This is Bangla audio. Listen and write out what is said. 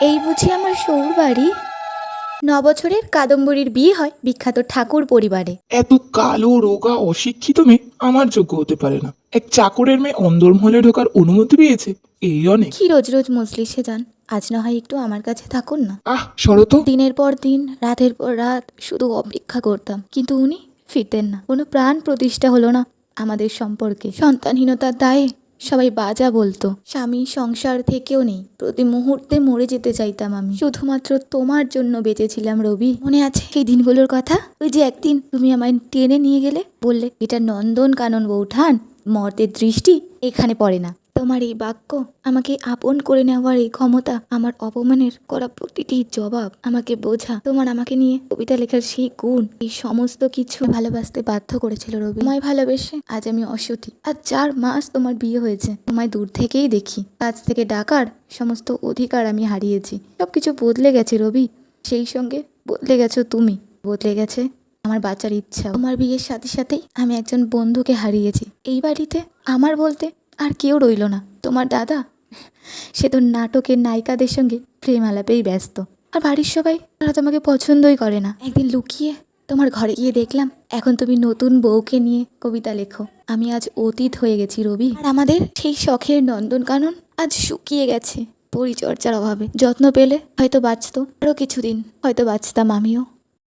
এই বুঝি আমার সৌর বাড়ি। 9 বছরের কাদম্বরীর বিয়ে হয় বিখ্যাত ঠাকুর পরিবারে। এত কালো রোগা অশিক্ষিত মেয়ে আমার যোগ্য হতে পারে না। এক চাকরের মেয়ে অন্দরমহলে ঢোকার অনুমতি পেয়েছে, এই অনেক। কি রোজ রোজ মজলিসে যান? আজ না হয় একটু আমার কাছে থাকুন না। শরত। দিনের পর দিন, রাতের পর রাত শুধু অপেক্ষা করতাম, কিন্তু উনি ফিরতেন না। কোনো প্রাণ প্রতিষ্ঠা হলো না আমাদের সম্পর্কে। সন্তানহীনতার দায়ে সবাই বাজা বলতো। স্বামী সংসার থেকেও নেই, প্রতি মুহূর্তে মরে যেতে চাইতাম আমি। শুধুমাত্র তোমার জন্য বেঁচেছিলাম রবি। মনে আছে সেই দিনগুলোর কথা? ওই যে একদিন তুমি আমায় টেনে নিয়ে গেলে, বললে এটা নন্দন কানন বৌঠান, মর্তের দৃষ্টি এখানে পড়ে না। তোমার এই বাক্য, আমাকে আপন করে নেওয়ার এই ক্ষমতা, আমার অপমানের করা প্রতিটি জবাব, আমাকে বোঝা, তোমার আমাকে নিয়ে কবিতা লেখার সেই গুণ, এই সমস্ত কিছু ভালোবাসতে বাধ্য করেছিল রবি। তোমায় ভালোবেসে আজ আমি অসতী। আজ 4 মাস তোমার বিয়ে হয়েছে। তোমায় দূর থেকেই দেখি। কাছ থেকে ডাকার সমস্ত অধিকার আমি হারিয়েছি। সবকিছু বদলে গেছে রবি। সেই সঙ্গে বদলে গেছো তুমি, বদলে গেছে আমার বাচ্চার ইচ্ছা। তোমার বিয়ের সাথে সাথেই আমি একজন বন্ধুকে হারিয়েছি। এই বাড়িতে আমার বলতে আর কেউ রইল না। তোমার দাদা, সে তো নাটকের নায়িকাদের সঙ্গে প্রেম আলাপেই ব্যস্ত। আর বাড়ির সবাই, তারা তোমাকে পছন্দই করে না। একদিন লুকিয়ে তোমার ঘরে গিয়ে দেখলাম এখন তুমি নতুন বউকে নিয়ে কবিতা লেখো। আমি আজ অতীত হয়ে গেছি রবি। আর আমাদের সেই শখের নন্দনকানন আজ শুকিয়ে গেছে পরিচর্যার অভাবে। যত্ন পেলে হয়তো বাঁচতো আরও কিছুদিন, হয়তো বাঁচতাম আমিও।